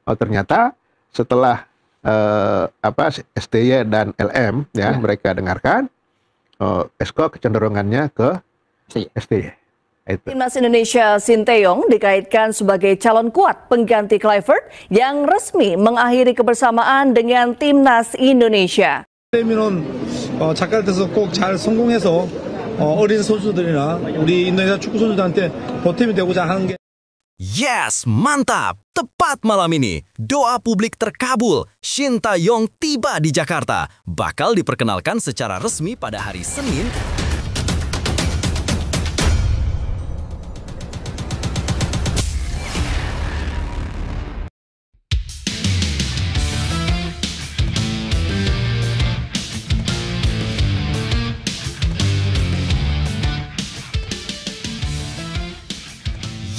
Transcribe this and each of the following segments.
Oh ternyata setelah STY dan LM ya, mereka dengarkan, Exco kecenderungannya ke STY. Timnas Indonesia Sinteyong dikaitkan sebagai calon kuat pengganti Kluivert yang resmi mengakhiri kebersamaan dengan Timnas Indonesia. 되면은 작가들께서 꼭 잘 성공해서 어린 선수들이나 우리 인도네시아 축구 선수들한테 보탬이 되고자 하는 게. Yes, mantap! Tepat malam ini, doa publik terkabul. Shin Tae-yong tiba di Jakarta. Bakal diperkenalkan secara resmi pada hari Senin.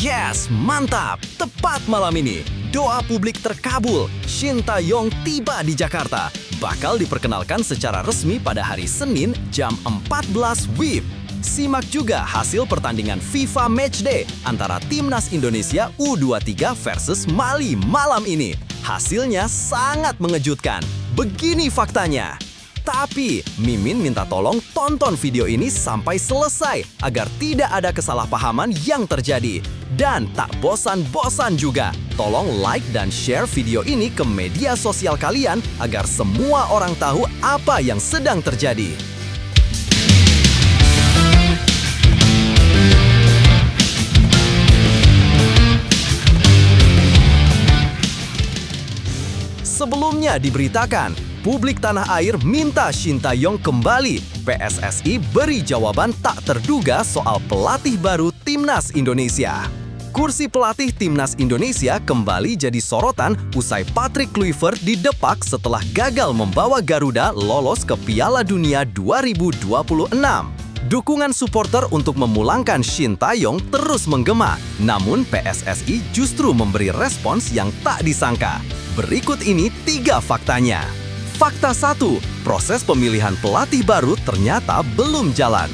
Yes, mantap! Tepat malam ini, doa publik terkabul. Shin Tae-yong tiba di Jakarta. Bakal diperkenalkan secara resmi pada hari Senin jam 14 WIB. Simak juga hasil pertandingan FIFA Matchday antara Timnas Indonesia U23 versus Mali malam ini. Hasilnya sangat mengejutkan. Begini faktanya. Tapi, Mimin minta tolong tonton video ini sampai selesai agar tidak ada kesalahpahaman yang terjadi. Dan tak bosan-bosan juga, tolong like dan share video ini ke media sosial kalian agar semua orang tahu apa yang sedang terjadi. Sebelumnya diberitakan, publik tanah air minta Shin Tae-yong kembali. PSSI beri jawaban tak terduga soal pelatih baru Timnas Indonesia. Kursi pelatih Timnas Indonesia kembali jadi sorotan usai Patrick Kluivert didepak setelah gagal membawa Garuda lolos ke Piala Dunia 2026. Dukungan supporter untuk memulangkan Shin Tae-yong terus menggema, namun PSSI justru memberi respons yang tak disangka. Berikut ini 3 faktanya. Fakta 1, proses pemilihan pelatih baru ternyata belum jalan.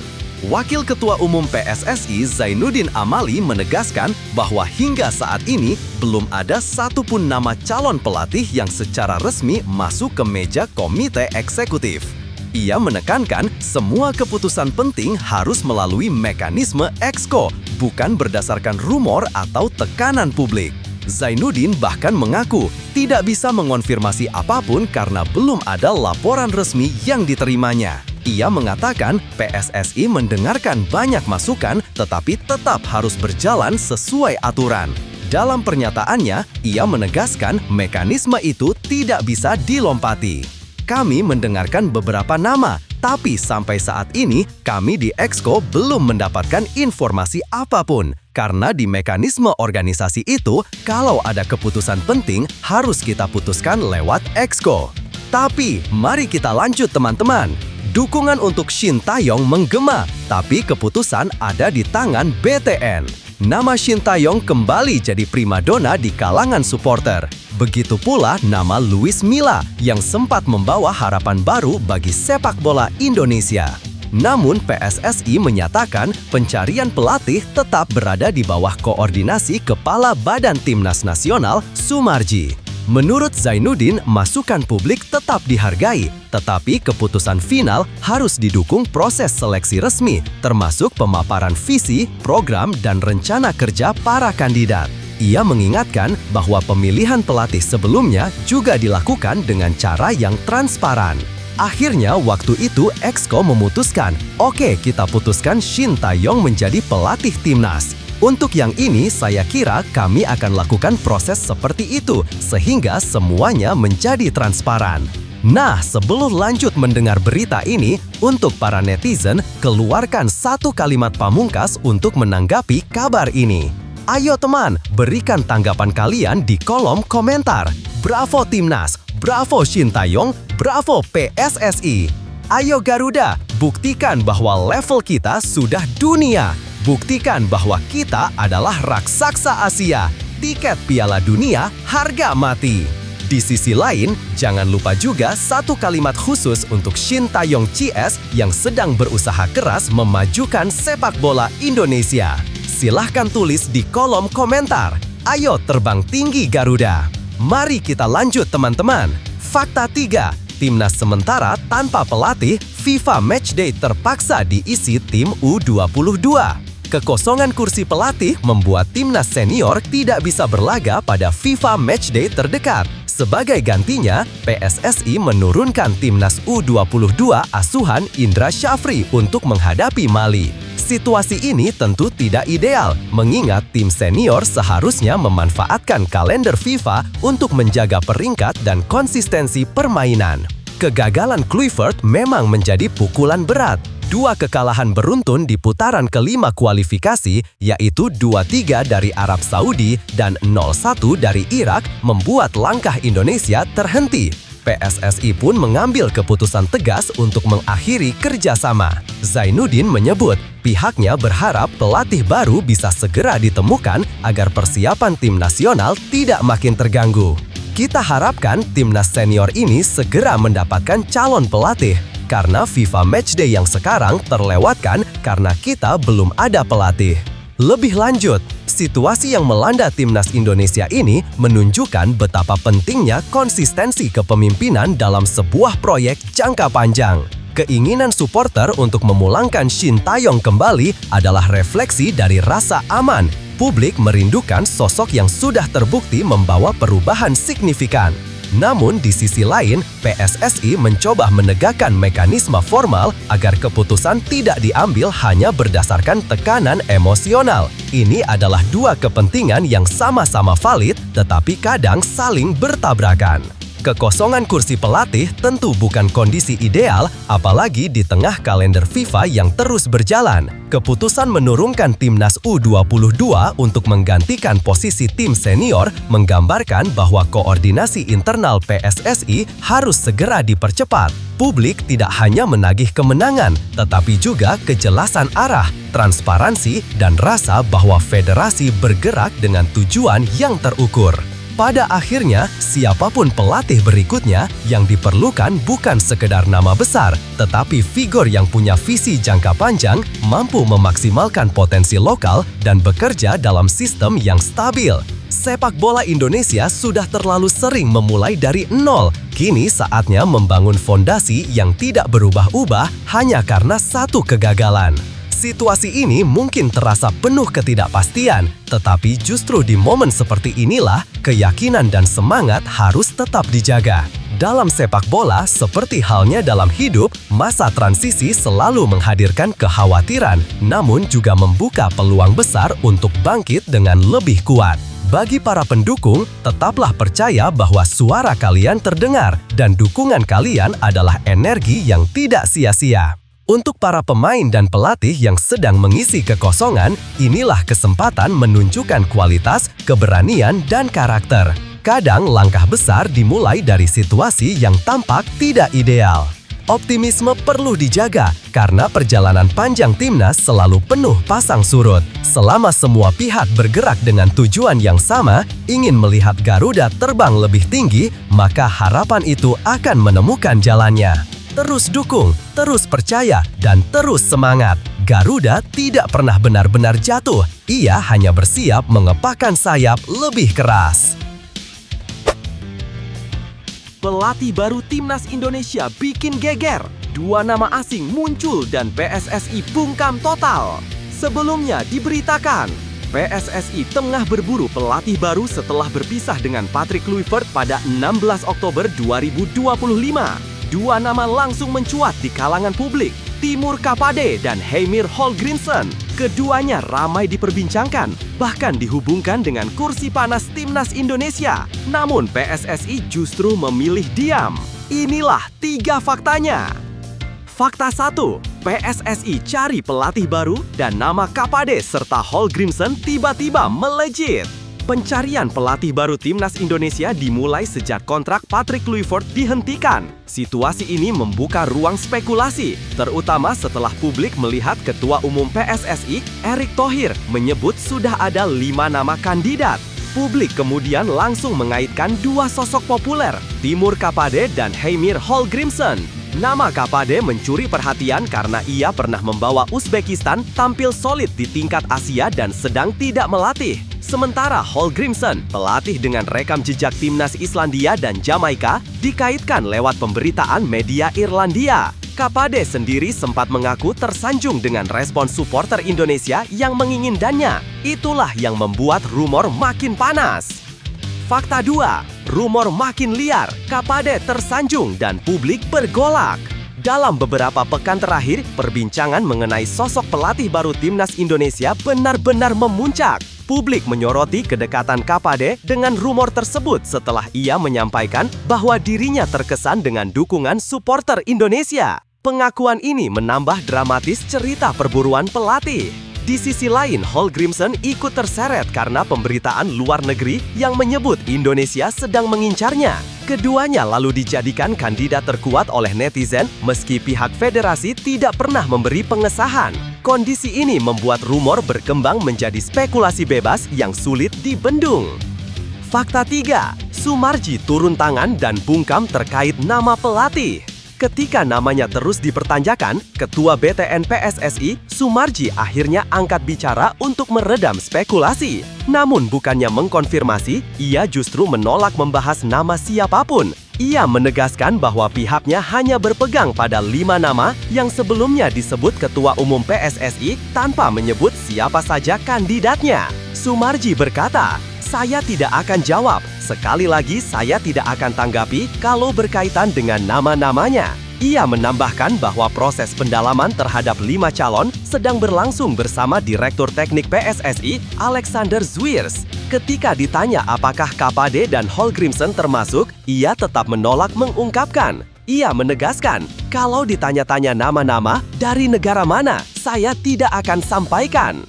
Wakil Ketua Umum PSSI Zainuddin Amali menegaskan bahwa hingga saat ini belum ada satupun nama calon pelatih yang secara resmi masuk ke meja komite eksekutif. Ia menekankan semua keputusan penting harus melalui mekanisme Exco, bukan berdasarkan rumor atau tekanan publik. Zainuddin bahkan mengaku tidak bisa mengonfirmasi apapun karena belum ada laporan resmi yang diterimanya. Ia mengatakan PSSI mendengarkan banyak masukan tetapi tetap harus berjalan sesuai aturan. Dalam pernyataannya, ia menegaskan mekanisme itu tidak bisa dilompati. Kami mendengarkan beberapa nama, tapi sampai saat ini kami di Exco belum mendapatkan informasi apapun. Karena di mekanisme organisasi itu, kalau ada keputusan penting harus kita putuskan lewat Exco. Tapi, mari kita lanjut teman-teman. Dukungan untuk Shin Tae-yong menggema, tapi keputusan ada di tangan BTN. Nama Shin Tae-yong kembali jadi primadona di kalangan supporter. Begitu pula nama Luis Milla yang sempat membawa harapan baru bagi sepak bola Indonesia. Namun PSSI menyatakan pencarian pelatih tetap berada di bawah koordinasi Kepala Badan Timnas Nasional Sumarji. Menurut Zainuddin, masukan publik tetap dihargai, tetapi keputusan final harus didukung proses seleksi resmi, termasuk pemaparan visi, program, dan rencana kerja para kandidat. Ia mengingatkan bahwa pemilihan pelatih sebelumnya juga dilakukan dengan cara yang transparan. Akhirnya waktu itu Exco memutuskan, oke kita putuskan Shin Tae-yong menjadi pelatih timnas. Untuk yang ini saya kira kami akan lakukan proses seperti itu sehingga semuanya menjadi transparan. Nah, sebelum lanjut mendengar berita ini, untuk para netizen, keluarkan satu kalimat pamungkas untuk menanggapi kabar ini. Ayo teman, berikan tanggapan kalian di kolom komentar. Bravo Timnas, bravo Shin Tae-yong, bravo PSSI. Ayo Garuda, buktikan bahwa level kita sudah dunia. Buktikan bahwa kita adalah raksasa Asia. Tiket Piala Dunia harga mati. Di sisi lain, jangan lupa juga satu kalimat khusus untuk Shin Tae-yong CS yang sedang berusaha keras memajukan sepak bola Indonesia. Silahkan tulis di kolom komentar. Ayo terbang tinggi Garuda! Mari kita lanjut teman-teman. Fakta 3. Timnas sementara tanpa pelatih, FIFA Matchday terpaksa diisi tim U22. Kekosongan kursi pelatih membuat timnas senior tidak bisa berlaga pada FIFA Matchday terdekat. Sebagai gantinya, PSSI menurunkan timnas U22 asuhan Indra Syafri untuk menghadapi Mali. Situasi ini tentu tidak ideal, mengingat tim senior seharusnya memanfaatkan kalender FIFA untuk menjaga peringkat dan konsistensi permainan. Kegagalan Kluivert memang menjadi pukulan berat. 2 kekalahan beruntun di putaran kelima kualifikasi, yaitu 2-3 dari Arab Saudi dan 0-1 dari Irak, membuat langkah Indonesia terhenti. PSSI pun mengambil keputusan tegas untuk mengakhiri kerjasama. Zainuddin menyebut pihaknya berharap pelatih baru bisa segera ditemukan agar persiapan tim nasional tidak makin terganggu. Kita harapkan timnas senior ini segera mendapatkan calon pelatih, karena FIFA Matchday yang sekarang terlewatkan karena kita belum ada pelatih. Lebih lanjut, situasi yang melanda timnas Indonesia ini menunjukkan betapa pentingnya konsistensi kepemimpinan dalam sebuah proyek jangka panjang. Keinginan supporter untuk memulangkan Shin Tae-yong kembali adalah refleksi dari rasa aman. Publik merindukan sosok yang sudah terbukti membawa perubahan signifikan. Namun di sisi lain, PSSI mencoba menegakkan mekanisme formal agar keputusan tidak diambil hanya berdasarkan tekanan emosional. Ini adalah 2 kepentingan yang sama-sama valid, tetapi kadang saling bertabrakan. Kekosongan kursi pelatih tentu bukan kondisi ideal, apalagi di tengah kalender FIFA yang terus berjalan. Keputusan menurunkan timnas U22 untuk menggantikan posisi tim senior menggambarkan bahwa koordinasi internal PSSI harus segera dipercepat. Publik tidak hanya menagih kemenangan, tetapi juga kejelasan arah, transparansi, dan rasa bahwa federasi bergerak dengan tujuan yang terukur. Pada akhirnya, siapapun pelatih berikutnya, yang diperlukan bukan sekedar nama besar, tetapi figur yang punya visi jangka panjang, mampu memaksimalkan potensi lokal, dan bekerja dalam sistem yang stabil. Sepak bola Indonesia sudah terlalu sering memulai dari nol. Kini saatnya membangun fondasi yang tidak berubah-ubah hanya karena satu kegagalan. Situasi ini mungkin terasa penuh ketidakpastian, tetapi justru di momen seperti inilah keyakinan dan semangat harus tetap dijaga. Dalam sepak bola, seperti halnya dalam hidup, masa transisi selalu menghadirkan kekhawatiran, namun juga membuka peluang besar untuk bangkit dengan lebih kuat. Bagi para pendukung, tetaplah percaya bahwa suara kalian terdengar dan dukungan kalian adalah energi yang tidak sia-sia. Untuk para pemain dan pelatih yang sedang mengisi kekosongan, inilah kesempatan menunjukkan kualitas, keberanian, dan karakter. Kadang langkah besar dimulai dari situasi yang tampak tidak ideal. Optimisme perlu dijaga karena perjalanan panjang timnas selalu penuh pasang surut. Selama semua pihak bergerak dengan tujuan yang sama, ingin melihat Garuda terbang lebih tinggi, maka harapan itu akan menemukan jalannya. Terus dukung, terus percaya, dan terus semangat. Garuda tidak pernah benar-benar jatuh. Ia hanya bersiap mengepakkan sayap lebih keras. Pelatih baru timnas Indonesia bikin geger. 2 nama asing muncul dan PSSI bungkam total. Sebelumnya diberitakan, PSSI tengah berburu pelatih baru setelah berpisah dengan Patrick Kluivert pada 16 Oktober 2025. 2 nama langsung mencuat di kalangan publik, Timur Kapade dan Heimir Hallgrímsson. Keduanya ramai diperbincangkan, bahkan dihubungkan dengan kursi panas timnas Indonesia. Namun PSSI justru memilih diam. Inilah 3 faktanya. Fakta 1, PSSI cari pelatih baru dan nama Kapade serta Hallgrímsson tiba-tiba melejit. Pencarian pelatih baru timnas Indonesia dimulai sejak kontrak Patrick Kluivert dihentikan. Situasi ini membuka ruang spekulasi, terutama setelah publik melihat Ketua Umum PSSI, Erick Thohir, menyebut sudah ada 5 nama kandidat. Publik kemudian langsung mengaitkan 2 sosok populer, Timur Kapade dan Heimir Hallgrímsson. Nama Kapade mencuri perhatian karena ia pernah membawa Uzbekistan tampil solid di tingkat Asia dan sedang tidak melatih. Sementara Hallgrimsson, pelatih dengan rekam jejak timnas Islandia dan Jamaika, dikaitkan lewat pemberitaan media Irlandia. Kapade sendiri sempat mengaku tersanjung dengan respon supporter Indonesia yang menginginkannya. Itulah yang membuat rumor makin panas. Fakta 2, rumor makin liar, Kapade tersanjung dan publik bergolak. Dalam beberapa pekan terakhir, perbincangan mengenai sosok pelatih baru timnas Indonesia benar-benar memuncak. Publik menyoroti kedekatan Kapade dengan rumor tersebut setelah ia menyampaikan bahwa dirinya terkesan dengan dukungan supporter Indonesia. Pengakuan ini menambah dramatis cerita perburuan pelatih. Di sisi lain, Hallgrimsson ikut terseret karena pemberitaan luar negeri yang menyebut Indonesia sedang mengincarnya. Keduanya lalu dijadikan kandidat terkuat oleh netizen meski pihak federasi tidak pernah memberi pengesahan. Kondisi ini membuat rumor berkembang menjadi spekulasi bebas yang sulit dibendung. Fakta 3, Sumarji turun tangan dan bungkam terkait nama pelatih. Ketika namanya terus dipertanyakan, Ketua BTN PSSI, Sumarji akhirnya angkat bicara untuk meredam spekulasi. Namun bukannya mengkonfirmasi, ia justru menolak membahas nama siapapun. Ia menegaskan bahwa pihaknya hanya berpegang pada 5 nama yang sebelumnya disebut Ketua Umum PSSI tanpa menyebut siapa saja kandidatnya. Sumarji berkata, "Saya tidak akan jawab. Sekali lagi, saya tidak akan tanggapi kalau berkaitan dengan nama-namanya." Ia menambahkan bahwa proses pendalaman terhadap 5 calon sedang berlangsung bersama Direktur Teknik PSSI, Alexander Zwiers. Ketika ditanya apakah Kapade dan Hallgrimsson termasuk, ia tetap menolak mengungkapkan. Ia menegaskan, kalau ditanya-tanya nama-nama dari negara mana, saya tidak akan sampaikan.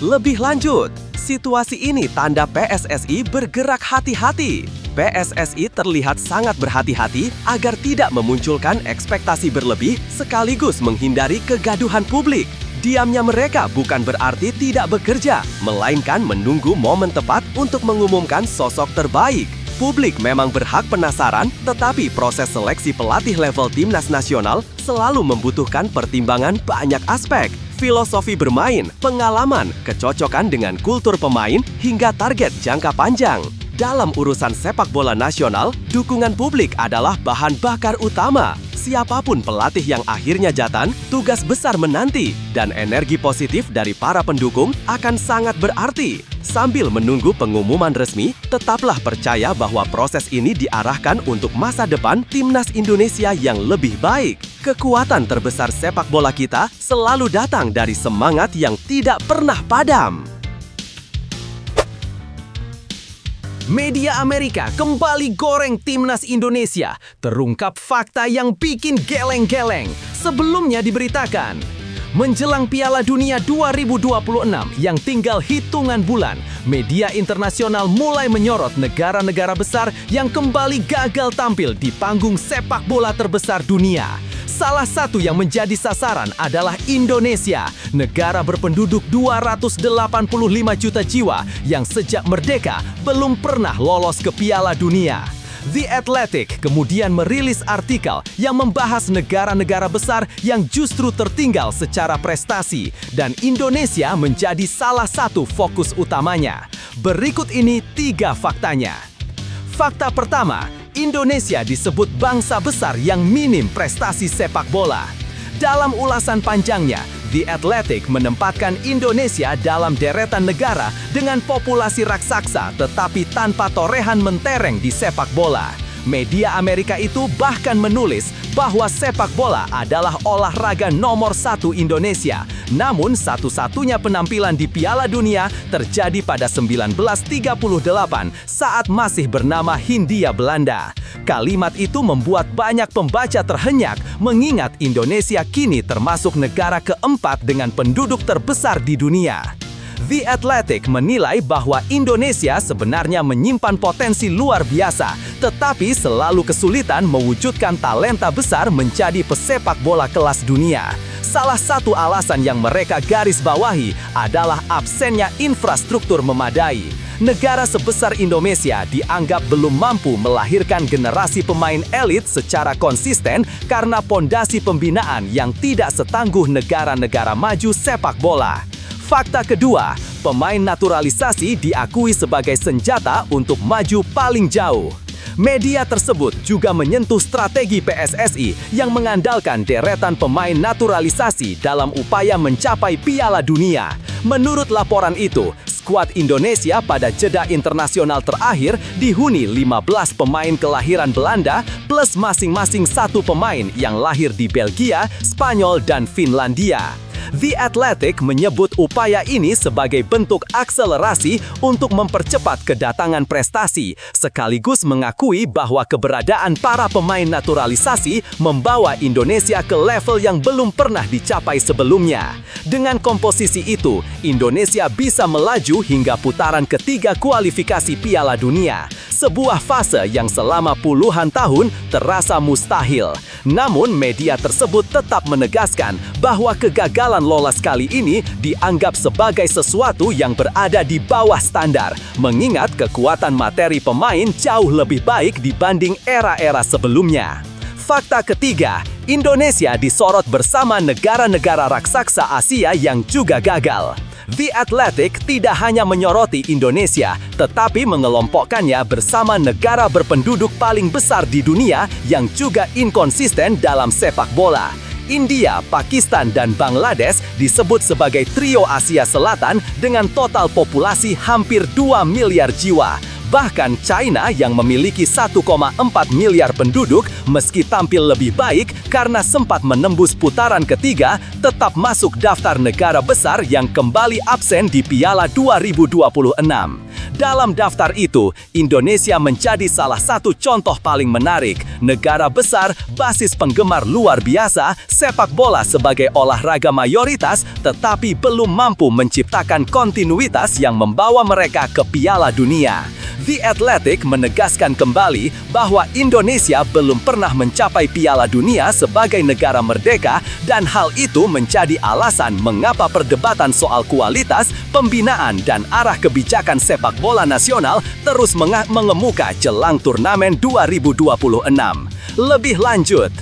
Lebih lanjut, situasi ini tanda PSSI bergerak hati-hati. PSSI terlihat sangat berhati-hati agar tidak memunculkan ekspektasi berlebih sekaligus menghindari kegaduhan publik. Diamnya mereka bukan berarti tidak bekerja, melainkan menunggu momen tepat untuk mengumumkan sosok terbaik. Publik memang berhak penasaran, tetapi proses seleksi pelatih level timnas nasional selalu membutuhkan pertimbangan banyak aspek. Filosofi bermain, pengalaman, kecocokan dengan kultur pemain, hingga target jangka panjang. Dalam urusan sepak bola nasional, dukungan publik adalah bahan bakar utama. Siapapun pelatih yang akhirnya jatan, tugas besar menanti, dan energi positif dari para pendukung akan sangat berarti. Sambil menunggu pengumuman resmi, tetaplah percaya bahwa proses ini diarahkan untuk masa depan timnas Indonesia yang lebih baik. Kekuatan terbesar sepak bola kita selalu datang dari semangat yang tidak pernah padam. Media Amerika kembali goreng timnas Indonesia. Terungkap fakta yang bikin geleng-geleng. Sebelumnya diberitakan, menjelang Piala Dunia 2026 yang tinggal hitungan bulan, media internasional mulai menyorot negara-negara besar yang kembali gagal tampil di panggung sepak bola terbesar dunia. Salah satu yang menjadi sasaran adalah Indonesia, negara berpenduduk 285 juta jiwa yang sejak merdeka belum pernah lolos ke Piala Dunia. The Athletic kemudian merilis artikel yang membahas negara-negara besar yang justru tertinggal secara prestasi, dan Indonesia menjadi salah satu fokus utamanya. Berikut ini 3 faktanya. Fakta pertama, Indonesia disebut bangsa besar yang minim prestasi sepak bola. Dalam ulasan panjangnya, The Athletic menempatkan Indonesia dalam deretan negara dengan populasi raksasa tetapi tanpa torehan mentereng di sepak bola. Media Amerika itu bahkan menulis bahwa sepak bola adalah olahraga nomor 1 Indonesia. Namun satu-satunya penampilan di Piala Dunia terjadi pada 1938 saat masih bernama Hindia Belanda. Kalimat itu membuat banyak pembaca terhenyak mengingat Indonesia kini termasuk negara keempat dengan penduduk terbesar di dunia. The Athletic menilai bahwa Indonesia sebenarnya menyimpan potensi luar biasa, tetapi selalu kesulitan mewujudkan talenta besar menjadi pesepak bola kelas dunia. Salah satu alasan yang mereka garis bawahi adalah absennya infrastruktur memadai. Negara sebesar Indonesia dianggap belum mampu melahirkan generasi pemain elit secara konsisten karena pondasi pembinaan yang tidak setangguh negara-negara maju sepak bola. Fakta kedua, pemain naturalisasi diakui sebagai senjata untuk maju paling jauh. Media tersebut juga menyentuh strategi PSSI yang mengandalkan deretan pemain naturalisasi dalam upaya mencapai Piala Dunia. Menurut laporan itu, skuad Indonesia pada jeda internasional terakhir dihuni 15 pemain kelahiran Belanda plus masing-masing 1 pemain yang lahir di Belgia, Spanyol, dan Finlandia. The Athletic menyebut upaya ini sebagai bentuk akselerasi untuk mempercepat kedatangan prestasi, sekaligus mengakui bahwa keberadaan para pemain naturalisasi membawa Indonesia ke level yang belum pernah dicapai sebelumnya. Dengan komposisi itu, Indonesia bisa melaju hingga putaran ketiga kualifikasi Piala Dunia, sebuah fase yang selama puluhan tahun terasa mustahil. Namun, media tersebut tetap menegaskan bahwa kegagalan lolos kali ini dianggap sebagai sesuatu yang berada di bawah standar, mengingat kekuatan materi pemain jauh lebih baik dibanding era-era sebelumnya. Fakta ketiga, Indonesia disorot bersama negara-negara raksasa Asia yang juga gagal. The Athletic tidak hanya menyoroti Indonesia, tetapi mengelompokkannya bersama negara berpenduduk paling besar di dunia yang juga inkonsisten dalam sepak bola. India, Pakistan, dan Bangladesh disebut sebagai trio Asia Selatan dengan total populasi hampir 2 miliar jiwa. Bahkan China yang memiliki 1,4 miliar penduduk meski tampil lebih baik karena sempat menembus putaran ketiga, tetap masuk daftar negara besar yang kembali absen di Piala 2026. Dalam daftar itu, Indonesia menjadi salah satu contoh paling menarik. Negara besar, basis penggemar luar biasa, sepak bola sebagai olahraga mayoritas, tetapi belum mampu menciptakan kontinuitas yang membawa mereka ke Piala Dunia. The Athletic menegaskan kembali bahwa Indonesia belum pernah mencapai Piala Dunia sebagai negara merdeka dan hal itu menjadi alasan mengapa perdebatan soal kualitas, pembinaan, dan arah kebijakan sepak bola nasional terus mengemuka jelang turnamen 2026. Lebih lanjut,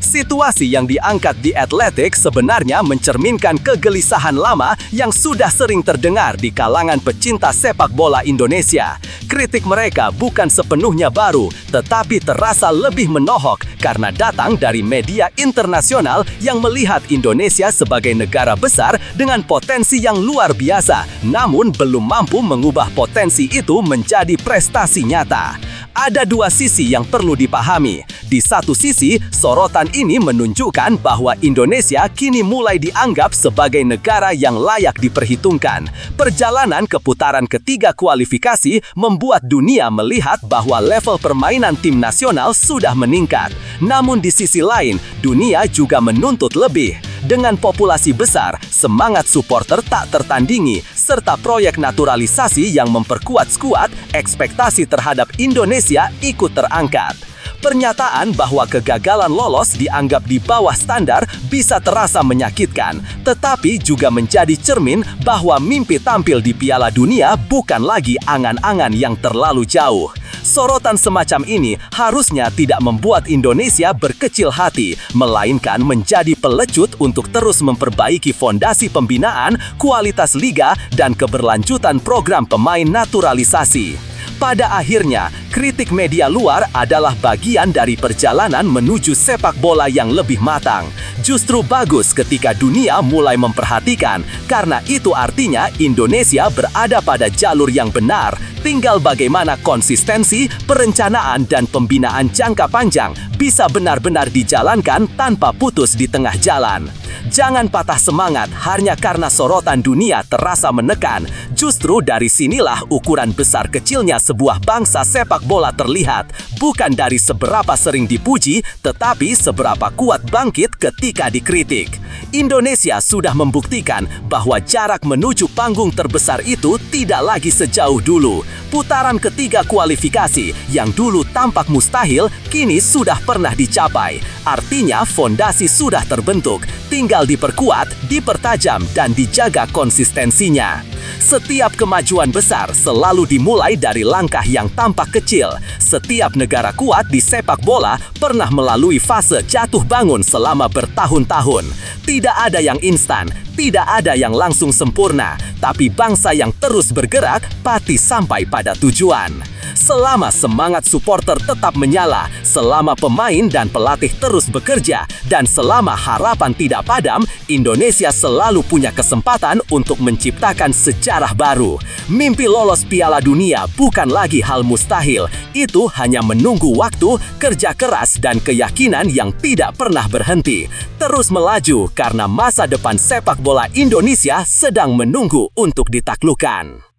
situasi yang diangkat di Athletic sebenarnya mencerminkan kegelisahan lama yang sudah sering terdengar di kalangan pecinta sepak bola Indonesia. Kritik mereka bukan sepenuhnya baru, tetapi terasa lebih menohok karena datang dari media internasional yang melihat Indonesia sebagai negara besar dengan potensi yang luar biasa, namun belum mampu mengubah potensi itu menjadi prestasi nyata. Ada dua sisi yang perlu dipahami. Di satu sisi, sorotan ini menunjukkan bahwa Indonesia kini mulai dianggap sebagai negara yang layak diperhitungkan. Perjalanan ke putaran ketiga kualifikasi membuat dunia melihat bahwa level permainan tim nasional sudah meningkat. Namun di sisi lain, dunia juga menuntut lebih. Dengan populasi besar, semangat supporter tak tertandingi, serta proyek naturalisasi yang memperkuat skuad, ekspektasi terhadap Indonesia ikut terangkat. Pernyataan bahwa kegagalan lolos dianggap di bawah standar bisa terasa menyakitkan, tetapi juga menjadi cermin bahwa mimpi tampil di Piala Dunia bukan lagi angan-angan yang terlalu jauh. Sorotan semacam ini harusnya tidak membuat Indonesia berkecil hati, melainkan menjadi pelecut untuk terus memperbaiki fondasi pembinaan, kualitas liga, dan keberlanjutan program pemain naturalisasi. Pada akhirnya, kritik media luar adalah bagian dari perjalanan menuju sepak bola yang lebih matang. Justru bagus ketika dunia mulai memperhatikan, karena itu artinya Indonesia berada pada jalur yang benar. Tinggal bagaimana konsistensi, perencanaan, dan pembinaan jangka panjang bisa benar-benar dijalankan tanpa putus di tengah jalan. Jangan patah semangat hanya karena sorotan dunia terasa menekan. Justru dari sinilah ukuran besar kecilnya sebuah bangsa sepak bola terlihat. Bukan dari seberapa sering dipuji, tetapi seberapa kuat bangkit ketika dikritik. Indonesia sudah membuktikan bahwa jarak menuju panggung terbesar itu tidak lagi sejauh dulu. Putaran ketiga kualifikasi yang dulu tampak mustahil, kini sudah pernah dicapai. Artinya fondasi sudah terbentuk, tinggal diperkuat, dipertajam, dan dijaga konsistensinya. Setiap kemajuan besar selalu dimulai dari langkah yang tampak kecil. Setiap negara kuat di sepak bola pernah melalui fase jatuh bangun selama bertahun-tahun. Tidak ada yang instan, tidak ada yang langsung sempurna, tapi bangsa yang terus bergerak pasti sampai pada tujuan. Selama semangat supporter tetap menyala, selama pemain dan pelatih terus bekerja, dan selama harapan tidak padam, Indonesia selalu punya kesempatan untuk menciptakan sejarah baru. Mimpi lolos Piala Dunia bukan lagi hal mustahil. Itu hanya menunggu waktu, kerja keras, dan keyakinan yang tidak pernah berhenti. Terus melaju karena masa depan sepak bola Indonesia sedang menunggu untuk ditaklukkan.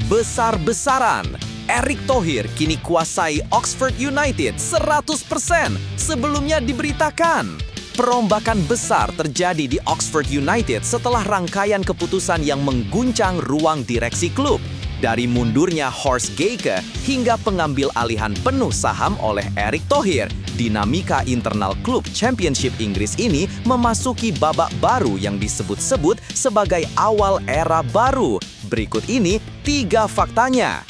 Besar-besaran, Erick Thohir kini kuasai Oxford United 100%. Sebelumnya diberitakan, perombakan besar terjadi di Oxford United setelah rangkaian keputusan yang mengguncang ruang direksi klub. Dari mundurnya Horst Geike hingga pengambil alihan penuh saham oleh Erick Thohir, dinamika internal klub Championship Inggris ini memasuki babak baru yang disebut-sebut sebagai awal era baru. Berikut ini 3 faktanya.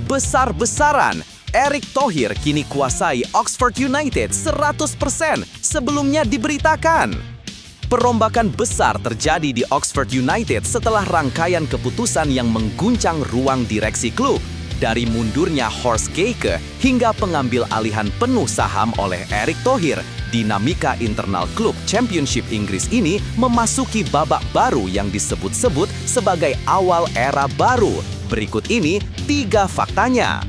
Besar-besaran, Erick Thohir kini kuasai Oxford United 100%. Sebelumnya diberitakan, perombakan besar terjadi di Oxford United setelah rangkaian keputusan yang mengguncang ruang direksi klub. Dari mundurnya Horst Geike hingga pengambil alihan penuh saham oleh Erick Thohir, dinamika internal klub Championship Inggris ini memasuki babak baru yang disebut-sebut sebagai awal era baru. Berikut ini 3 faktanya.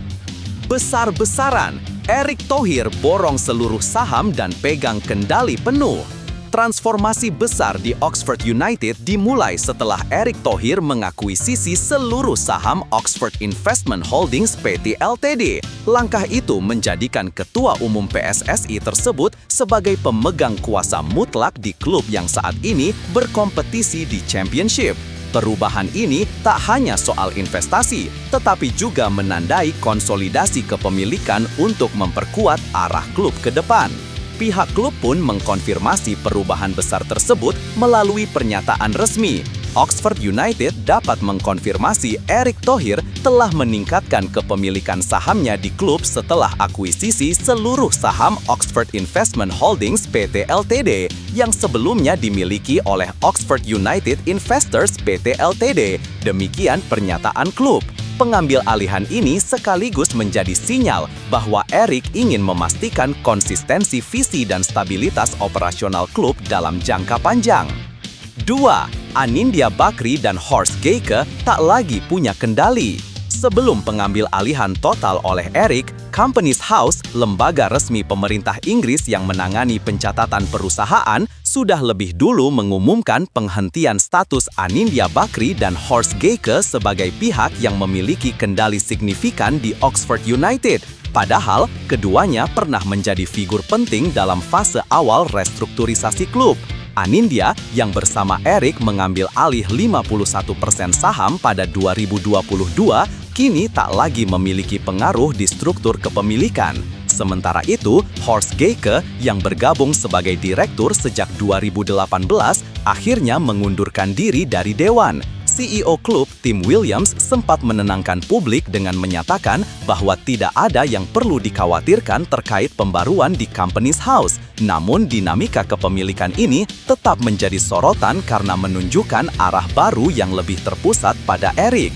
Besar-besaran, Erick Thohir borong seluruh saham dan pegang kendali penuh. Transformasi besar di Oxford United dimulai setelah Erick Thohir mengakuisisi seluruh saham Oxford Investment Holdings Pty Ltd. Langkah itu menjadikan Ketua Umum PSSI tersebut sebagai pemegang kuasa mutlak di klub yang saat ini berkompetisi di Championship. Perubahan ini tak hanya soal investasi, tetapi juga menandai konsolidasi kepemilikan untuk memperkuat arah klub ke depan. Pihak klub pun mengkonfirmasi perubahan besar tersebut melalui pernyataan resmi. Oxford United dapat mengkonfirmasi Erick Thohir telah meningkatkan kepemilikan sahamnya di klub setelah akuisisi seluruh saham Oxford Investment Holdings Pty Ltd yang sebelumnya dimiliki oleh Oxford United Investors Pty Ltd. Demikian pernyataan klub. Pengambil alihan ini sekaligus menjadi sinyal bahwa Erick ingin memastikan konsistensi visi dan stabilitas operasional klub dalam jangka panjang. 2. Anindya Bakri dan Horst Geike tak lagi punya kendali. Sebelum pengambil alihan total oleh Erick, Companies House, lembaga resmi pemerintah Inggris yang menangani pencatatan perusahaan, sudah lebih dulu mengumumkan penghentian status Anindya Bakri dan Horst Geike sebagai pihak yang memiliki kendali signifikan di Oxford United. Padahal, keduanya pernah menjadi figur penting dalam fase awal restrukturisasi klub. Anindya yang bersama Erick mengambil alih 51% saham pada 2022, kini tak lagi memiliki pengaruh di struktur kepemilikan. Sementara itu, Horst Geike yang bergabung sebagai direktur sejak 2018 akhirnya mengundurkan diri dari dewan. CEO klub Tim Williams sempat menenangkan publik dengan menyatakan bahwa tidak ada yang perlu dikhawatirkan terkait pembaruan di Companies House. Namun dinamika kepemilikan ini tetap menjadi sorotan karena menunjukkan arah baru yang lebih terpusat pada Erick.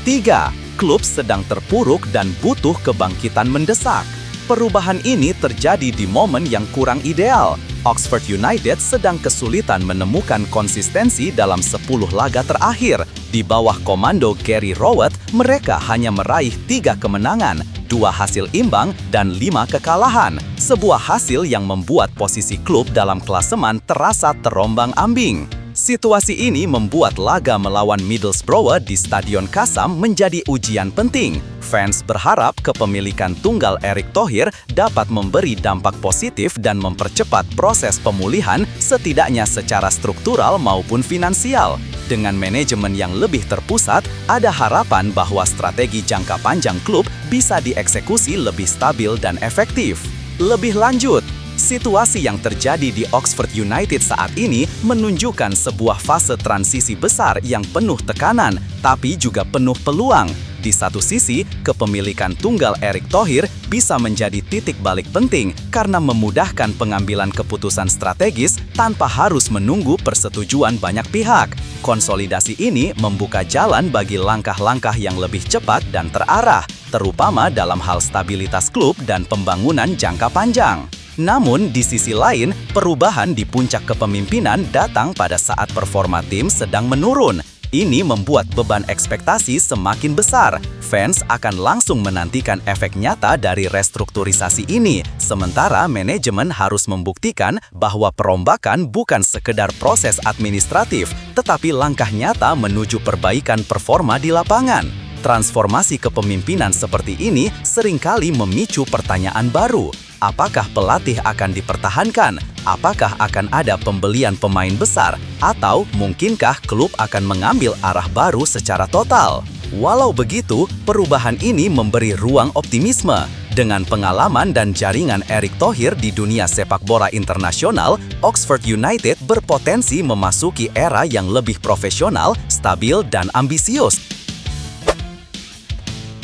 3. Klub sedang terpuruk dan butuh kebangkitan mendesak. Perubahan ini terjadi di momen yang kurang ideal. Oxford United sedang kesulitan menemukan konsistensi dalam 10 laga terakhir. Di bawah komando Gary Rowett, mereka hanya meraih 3 kemenangan, 2 hasil imbang, dan 5 kekalahan. Sebuah hasil yang membuat posisi klub dalam klasemen terasa terombang-ambing. Situasi ini membuat laga melawan Middlesbrough di Stadion Kasam menjadi ujian penting. Fans berharap kepemilikan tunggal Erick Thohir dapat memberi dampak positif dan mempercepat proses pemulihan setidaknya secara struktural maupun finansial. Dengan manajemen yang lebih terpusat, ada harapan bahwa strategi jangka panjang klub bisa dieksekusi lebih stabil dan efektif. Lebih lanjut, Situasi yang terjadi di Oxford United saat ini menunjukkan sebuah fase transisi besar yang penuh tekanan, tapi juga penuh peluang. Di satu sisi, kepemilikan tunggal Erick Thohir bisa menjadi titik balik penting karena memudahkan pengambilan keputusan strategis tanpa harus menunggu persetujuan banyak pihak. Konsolidasi ini membuka jalan bagi langkah-langkah yang lebih cepat dan terarah, terutama dalam hal stabilitas klub dan pembangunan jangka panjang. Namun, di sisi lain, perubahan di puncak kepemimpinan datang pada saat performa tim sedang menurun. Ini membuat beban ekspektasi semakin besar. Fans akan langsung menantikan efek nyata dari restrukturisasi ini, sementara manajemen harus membuktikan bahwa perombakan bukan sekedar proses administratif, tetapi langkah nyata menuju perbaikan performa di lapangan. Transformasi kepemimpinan seperti ini seringkali memicu pertanyaan baru. Apakah pelatih akan dipertahankan? Apakah akan ada pembelian pemain besar? Atau mungkinkah klub akan mengambil arah baru secara total? Walau begitu, perubahan ini memberi ruang optimisme. Dengan pengalaman dan jaringan Erick Thohir di dunia sepak bola internasional, Oxford United berpotensi memasuki era yang lebih profesional, stabil, dan ambisius.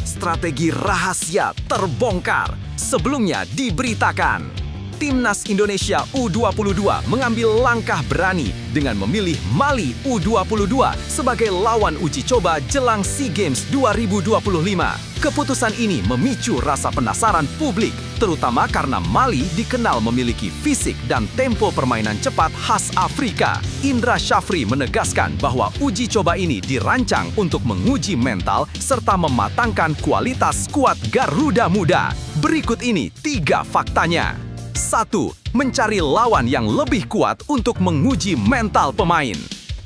Strategi rahasia terbongkar. Sebelumnya diberitakan, Timnas Indonesia U22 mengambil langkah berani dengan memilih Mali U22 sebagai lawan uji coba jelang SEA Games 2025. Keputusan ini memicu rasa penasaran publik, terutama karena Mali dikenal memiliki fisik dan tempo permainan cepat khas Afrika. Indra Syafri menegaskan bahwa uji coba ini dirancang untuk menguji mental serta mematangkan kualitas skuad Garuda Muda. Berikut ini 3 faktanya. 1. Mencari lawan yang lebih kuat untuk menguji mental pemain.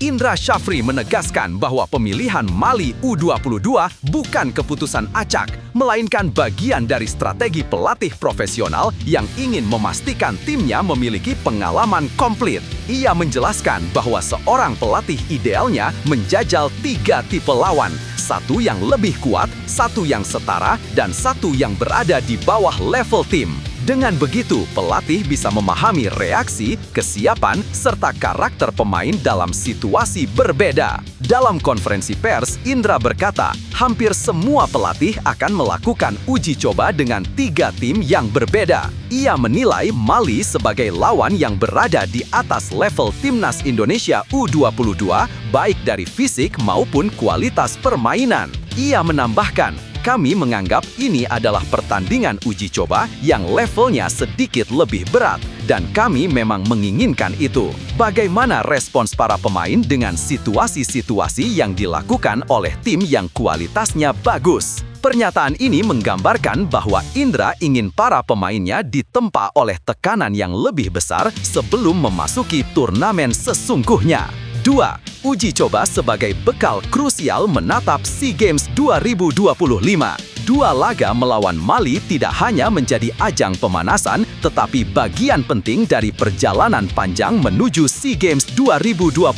Indra Syafri menegaskan bahwa pemilihan Mali U22 bukan keputusan acak, melainkan bagian dari strategi pelatih profesional yang ingin memastikan timnya memiliki pengalaman komplit. Ia menjelaskan bahwa seorang pelatih idealnya menjajal 3 tipe lawan, 1 yang lebih kuat, 1 yang setara, dan 1 yang berada di bawah level tim. Dengan begitu, pelatih bisa memahami reaksi, kesiapan, serta karakter pemain dalam situasi berbeda. Dalam konferensi pers, Indra berkata, hampir semua pelatih akan melakukan uji coba dengan 3 tim yang berbeda. Ia menilai Mali sebagai lawan yang berada di atas level Timnas Indonesia U22, baik dari fisik maupun kualitas permainan. Ia menambahkan, kami menganggap ini adalah pertandingan uji coba yang levelnya sedikit lebih berat, dan kami memang menginginkan itu. Bagaimana respons para pemain dengan situasi-situasi yang dilakukan oleh tim yang kualitasnya bagus? Pernyataan ini menggambarkan bahwa Indra ingin para pemainnya ditempa oleh tekanan yang lebih besar sebelum memasuki turnamen sesungguhnya. 2. Uji coba sebagai bekal krusial menatap SEA Games 2025. 2 laga melawan Mali tidak hanya menjadi ajang pemanasan, tetapi bagian penting dari perjalanan panjang menuju SEA Games 2025.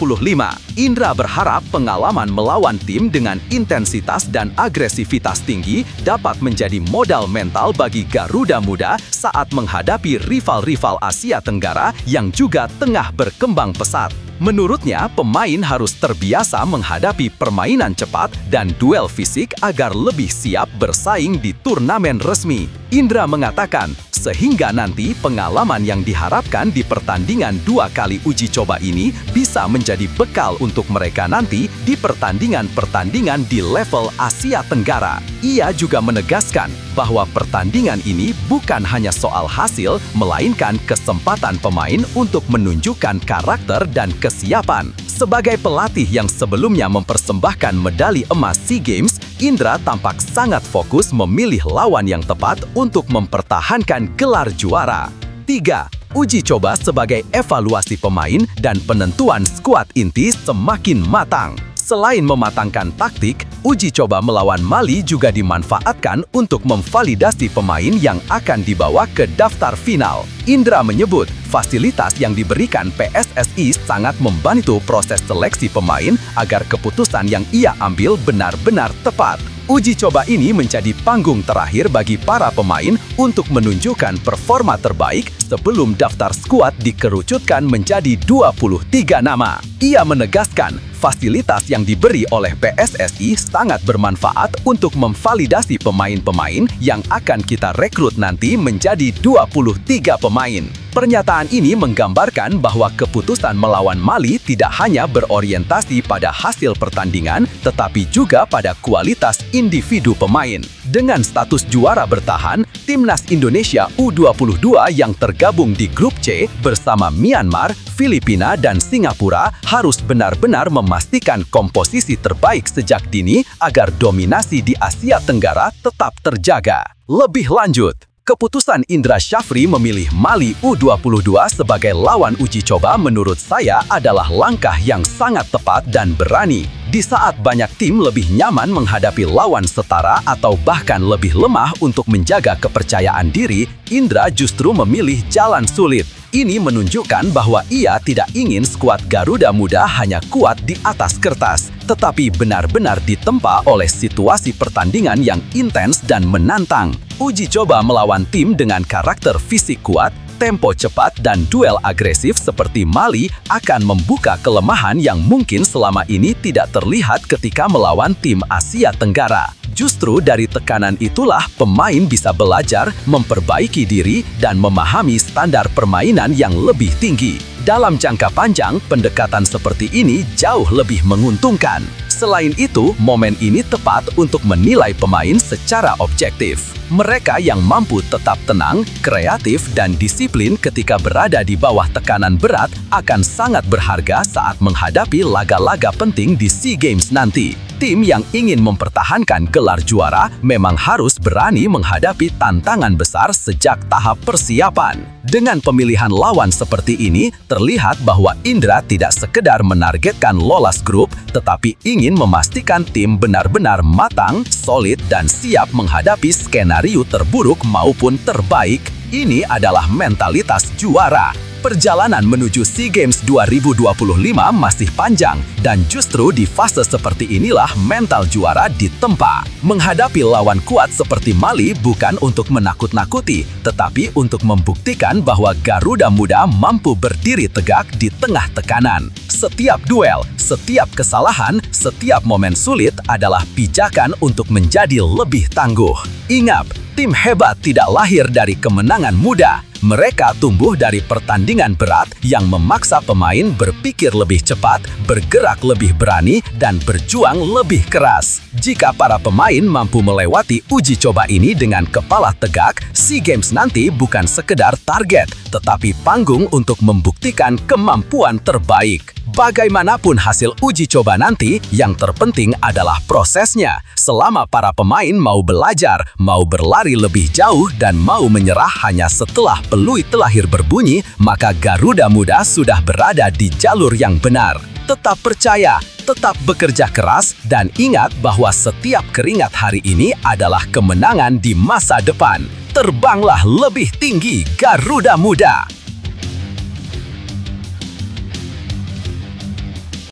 Indra berharap pengalaman melawan tim dengan intensitas dan agresivitas tinggi dapat menjadi modal mental bagi Garuda Muda saat menghadapi rival-rival Asia Tenggara yang juga tengah berkembang pesat. Menurutnya, pemain harus terbiasa menghadapi permainan cepat dan duel fisik agar lebih siap bersaing di turnamen resmi. Indra mengatakan, sehingga nanti pengalaman yang diharapkan di pertandingan 2 kali uji coba ini bisa menjadi bekal untuk mereka nanti di pertandingan-pertandingan di level Asia Tenggara. Ia juga menegaskan bahwa pertandingan ini bukan hanya soal hasil, melainkan kesempatan pemain untuk menunjukkan karakter dan kesiapan. Sebagai pelatih yang sebelumnya mempersembahkan medali emas SEA Games, Indra tampak sangat fokus memilih lawan yang tepat untuk mempertahankan gelar juara. 3. Uji coba sebagai evaluasi pemain dan penentuan skuad inti semakin matang. Selain mematangkan taktik, uji coba melawan Mali juga dimanfaatkan untuk memvalidasi pemain yang akan dibawa ke daftar final. Indra menyebut, fasilitas yang diberikan PSSI sangat membantu proses seleksi pemain agar keputusan yang ia ambil benar-benar tepat. Uji coba ini menjadi panggung terakhir bagi para pemain untuk menunjukkan performa terbaik sebelum daftar skuad dikerucutkan menjadi 23 nama. Ia menegaskan, fasilitas yang diberi oleh PSSI sangat bermanfaat untuk memvalidasi pemain-pemain yang akan kita rekrut nanti menjadi 23 pemain. Pernyataan ini menggambarkan bahwa keputusan melawan Mali tidak hanya berorientasi pada hasil pertandingan, tetapi juga pada kualitas individu pemain. Dengan status juara bertahan, Timnas Indonesia U22 yang tergabung di Grup C bersama Myanmar, Filipina, dan Singapura harus benar-benar memastikan komposisi terbaik sejak dini agar dominasi di Asia Tenggara tetap terjaga. Lebih lanjut, keputusan Indra Syafri memilih Mali U22 sebagai lawan uji coba menurut saya adalah langkah yang sangat tepat dan berani. Di saat banyak tim lebih nyaman menghadapi lawan setara atau bahkan lebih lemah untuk menjaga kepercayaan diri, Indra justru memilih jalan sulit. Ini menunjukkan bahwa ia tidak ingin skuad Garuda Muda hanya kuat di atas kertas, tetapi benar-benar ditempa oleh situasi pertandingan yang intens dan menantang. Uji coba melawan tim dengan karakter fisik kuat, tempo cepat, dan duel agresif seperti Mali akan membuka kelemahan yang mungkin selama ini tidak terlihat ketika melawan tim Asia Tenggara. Justru dari tekanan itulah pemain bisa belajar, memperbaiki diri, dan memahami standar permainan yang lebih tinggi. Dalam jangka panjang, pendekatan seperti ini jauh lebih menguntungkan. Selain itu, momen ini tepat untuk menilai pemain secara objektif. Mereka yang mampu tetap tenang, kreatif, dan disiplin ketika berada di bawah tekanan berat akan sangat berharga saat menghadapi laga-laga penting di SEA Games nanti. Tim yang ingin mempertahankan gelar juara memang harus berani menghadapi tantangan besar sejak tahap persiapan. Dengan pemilihan lawan seperti ini, terlihat bahwa Indra tidak sekedar menargetkan lolos grup, tetapi ingin memastikan tim benar-benar matang, solid, dan siap menghadapi skenario terburuk maupun terbaik. Ini adalah mentalitas juara. Perjalanan menuju SEA Games 2025 masih panjang, dan justru di fase seperti inilah mental juara ditempa. Menghadapi lawan kuat seperti Mali bukan untuk menakut-nakuti, tetapi untuk membuktikan bahwa Garuda Muda mampu berdiri tegak di tengah tekanan. Setiap duel, setiap kesalahan, setiap momen sulit adalah pijakan untuk menjadi lebih tangguh. Ingat, tim hebat tidak lahir dari kemenangan mudah. Mereka tumbuh dari pertandingan berat yang memaksa pemain berpikir lebih cepat, bergerak lebih berani, dan berjuang lebih keras. Jika para pemain mampu melewati uji coba ini dengan kepala tegak, SEA Games nanti bukan sekedar target, tetapi panggung untuk membuktikan kemampuan terbaik. Bagaimanapun hasil uji coba nanti, yang terpenting adalah prosesnya. Selama para pemain mau belajar, mau berlari lebih jauh, dan mau menyerah hanya setelah peluit terakhir berbunyi, maka Garuda Muda sudah berada di jalur yang benar. Tetap percaya, tetap bekerja keras, dan ingat bahwa setiap keringat hari ini adalah kemenangan di masa depan. Terbanglah lebih tinggi, Garuda Muda!